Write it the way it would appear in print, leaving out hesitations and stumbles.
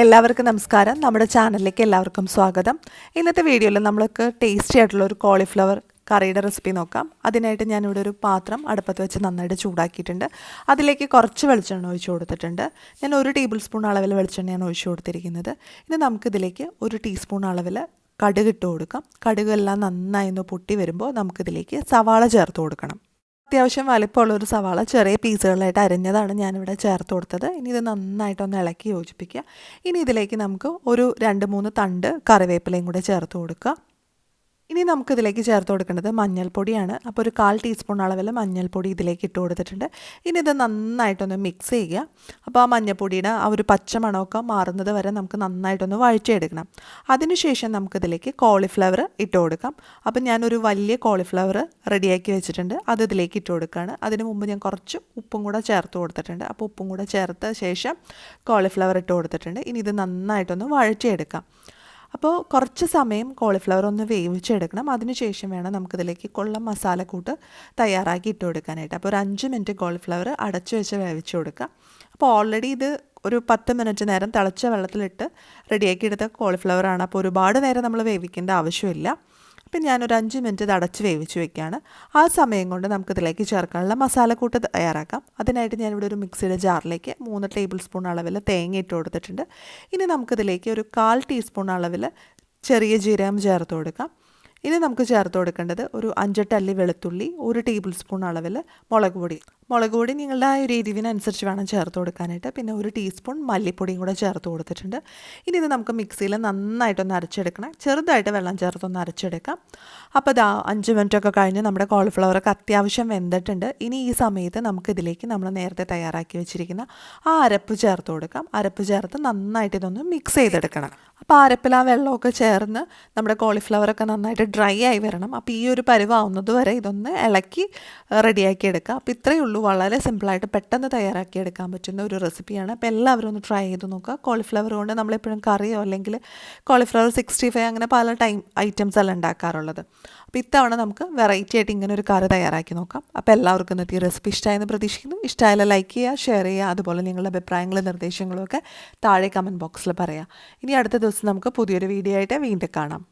എല്ലാവർക്കും നമസ്കാരം. നമ്മുടെ ചാനലിലേക്ക് എല്ലാവർക്കും സ്വാഗതം. ഇന്നത്തെ വീഡിയോയിൽ നമ്മൾക്ക് ടേസ്റ്റി ആയിട്ടുള്ള ഒരു കോളിഫ്ലവർ കറിയുടെ റെസിപ്പി നോക്കാം. അതിനായിട്ട് ഞാനിവിടെ ഒരു പാത്രം അടുപ്പത്ത് വെച്ച് നന്നായിട്ട് ചൂടാക്കിയിട്ടുണ്ട്. അതിലേക്ക് കുറച്ച് വെളിച്ചെണ്ണ ഒഴിച്ചു കൊടുത്തിട്ടുണ്ട്. ഞാൻ 1 ടേബിൾ സ്പൂൺ അളവിൽ വെളിച്ചെണ്ണയാണ് ഒഴിച്ചു കൊടുത്തിരിക്കുന്നത്. ഇനി നമുക്കിതിലേക്ക് 1 ടീസ്പൂൺ അളവിൽ കടുക് ഇട്ട് കൊടുക്കാം. കടുകെല്ലാം നന്നായി ഒന്ന് പൊട്ടി വരുമ്പോൾ നമുക്കിതിലേക്ക് സവാള ചേർത്ത് കൊടുക്കണം. അത്യാവശ്യം വലിപ്പമുള്ളൊരു സവാള ചെറിയ പീസുകളായിട്ട് അരിഞ്ഞതാണ് ഞാനിവിടെ ചേർത്ത് കൊടുത്തത്. ഇനി ഇത് നന്നായിട്ടൊന്ന് ഇളക്കി യോജിപ്പിക്കുക. ഇനി ഇതിലേക്ക് നമുക്ക് ഒരു 2-3 തണ്ട് കറിവേപ്പിലയും കൂടെ ചേർത്ത് കൊടുക്കുക. ഇനി നമുക്കിതിലേക്ക് ചേർത്ത് കൊടുക്കേണ്ടത് മഞ്ഞൾപ്പൊടിയാണ്. അപ്പോൾ ഒരു 1/4 ടീസ്പൂൺ അളവിൽ മഞ്ഞൾപ്പൊടി ഇതിലേക്ക് ഇട്ട് കൊടുത്തിട്ടുണ്ട്. ഇനി ഇത് നന്നായിട്ടൊന്ന് മിക്സ് ചെയ്യുക. അപ്പോൾ ആ മഞ്ഞൾപ്പൊടിയുടെ ആ ഒരു പച്ചമണമൊക്കെ മാറുന്നത് വരെ നമുക്ക് നന്നായിട്ടൊന്ന് വഴറ്റിയെടുക്കണം. അതിനുശേഷം നമുക്കിതിലേക്ക് കോളിഫ്ലവർ ഇട്ട് കൊടുക്കാം. അപ്പോൾ ഞാനൊരു വലിയ കോളിഫ്ലവർ റെഡിയാക്കി വെച്ചിട്ടുണ്ട്. അത് ഇതിലേക്ക് ഇട്ട് കൊടുക്കുകയാണ്. അതിന് മുമ്പ് ഞാൻ കുറച്ച് ഉപ്പും കൂടെ ചേർത്ത് കൊടുത്തിട്ടുണ്ട്. അപ്പോൾ ഉപ്പും കൂടെ ചേർത്ത ശേഷം കോളിഫ്ലവർ ഇട്ട് കൊടുത്തിട്ടുണ്ട്. ഇനി ഇത് നന്നായിട്ടൊന്ന് വഴറ്റിയെടുക്കാം. അപ്പോൾ കുറച്ച് സമയം കോളിഫ്ലവർ ഒന്ന് വേവിച്ചെടുക്കണം. അതിനുശേഷം വേണം നമുക്കിതിലേക്ക് കൊള്ളം മസാലക്കൂട്ട് തയ്യാറാക്കി ഇട്ട് കൊടുക്കാനായിട്ട്. അപ്പോൾ ഒരു 5 മിനിറ്റ് കോളിഫ്ലവർ അടച്ചു വെച്ച് വേവിച്ച് കൊടുക്കുക. അപ്പോൾ ഓൾറെഡി ഇത് ഒരു 10 മിനിറ്റ് നേരം തിളച്ച വെള്ളത്തിലിട്ട് റെഡിയാക്കി എടുത്ത കോളിഫ്ലവറാണ്. അപ്പോൾ ഒരുപാട് നേരം നമ്മൾ വേവിക്കേണ്ട ആവശ്യമില്ല. അപ്പം ഞാനൊരു 5 മിനിറ്റ് ഇത് അടച്ച് വേവിച്ച് വെക്കുകയാണ്. ആ സമയം കൊണ്ട് നമുക്കിതിലേക്ക് ചേർക്കാനുള്ള മസാലക്കൂട്ട് തയ്യാറാക്കാം. അതിനായിട്ട് ഞാനിവിടെ ഒരു മിക്സിയുടെ ജാറിലേക്ക് 3 ടേബിൾ സ്പൂൺ അളവിൽ തേങ്ങ ഇട്ട് കൊടുത്തിട്ടുണ്ട്. ഇനി നമുക്കിതിലേക്ക് ഒരു 1/4 ടീസ്പൂൺ അളവിൽ ചെറിയ ജീരകം ചേർത്ത് കൊടുക്കാം. ഇനി നമുക്ക് ചേർത്ത് കൊടുക്കേണ്ടത് ഒരു 5-8 അല്ലി വെളുത്തുള്ളി, 1 ടേബിൾ സ്പൂൺ അളവിൽ മുളക് പൊടി നിങ്ങളുടെ ആ ഒരു എരിവിനനുസരിച്ച് വേണം ചേർത്ത് കൊടുക്കാനായിട്ട്. പിന്നെ 1 ടീസ്പൂൺ മല്ലിപ്പൊടിയും കൂടെ ചേർത്ത് കൊടുത്തിട്ടുണ്ട്. ഇനി ഇത് നമുക്ക് മിക്സിയിൽ നന്നായിട്ടൊന്ന് അരച്ചെടുക്കണം. ചെറുതായിട്ട് വെള്ളം ചേർത്തൊന്ന് അരച്ചെടുക്കാം. അപ്പോൾ ഇതാ 5 മിനിറ്റൊക്കെ കഴിഞ്ഞ് നമ്മുടെ കോളിഫ്ലവറൊക്കെ അത്യാവശ്യം വെന്തിട്ടുണ്ട്. ഇനി ഈ സമയത്ത് നമുക്കിതിലേക്ക് നമ്മൾ നേരത്തെ തയ്യാറാക്കി വെച്ചിരിക്കുന്ന ആ അരപ്പ് ചേർത്ത് കൊടുക്കാം. അരപ്പ് ചേർത്ത് നന്നായിട്ട് ഇതൊന്ന് മിക്സ് ചെയ്തെടുക്കണം. അപ്പോൾ അരപ്പിൽ ആ വെള്ളമൊക്കെ ചേർന്ന് നമ്മുടെ കോളിഫ്ലവറൊക്കെ നന്നായിട്ട് ഡ്രൈ ആയി വരണം. അപ്പോൾ ഈ ഒരു പരുവാവുന്നത് വരെ ഇതൊന്ന് ഇളക്കി റെഡിയാക്കി എടുക്കുക. അപ്പോൾ ഇത്രയേ ഉള്ളൂ. വളരെ സിമ്പിളായിട്ട് പെട്ടെന്ന് തയ്യാറാക്കി എടുക്കാൻ പറ്റുന്ന ഒരു റെസിപ്പിയാണ്. അപ്പോൾ എല്ലാവരും ഒന്ന് ട്രൈ ചെയ്ത് നോക്കുക. കോളിഫ്ലവർ കൊണ്ട് നമ്മളെപ്പോഴും കറിയോ അല്ലെങ്കിൽ കോളിഫ്ലവർ 65 അങ്ങനെ പല ഐറ്റംസ് എല്ലാം ഉണ്ടാക്കാറുള്ളത്. അപ്പോൾ ഇത്തവണ നമുക്ക് വെറൈറ്റി ആയിട്ട് ഇങ്ങനെ ഒരു കറി തയ്യാറാക്കി നോക്കാം. അപ്പോൾ എല്ലാവർക്കും ഇന്നത്തെ ഈ റെസിപ്പി ഇഷ്ടമായെന്ന് പ്രതീക്ഷിക്കുന്നു. ഇഷ്ടമായാലും ലൈക്ക് ചെയ്യുക, ഷെയർ ചെയ്യുക. അതുപോലെ നിങ്ങളുടെ അഭിപ്രായങ്ങളും നിർദ്ദേശങ്ങളും ഒക്കെ താഴെ കമൻറ്റ് ബോക്സിൽ പറയാം. ഇനി അടുത്ത ദിവസം നമുക്ക് പുതിയൊരു വീഡിയോ ആയിട്ട് വീണ്ടും കാണാം.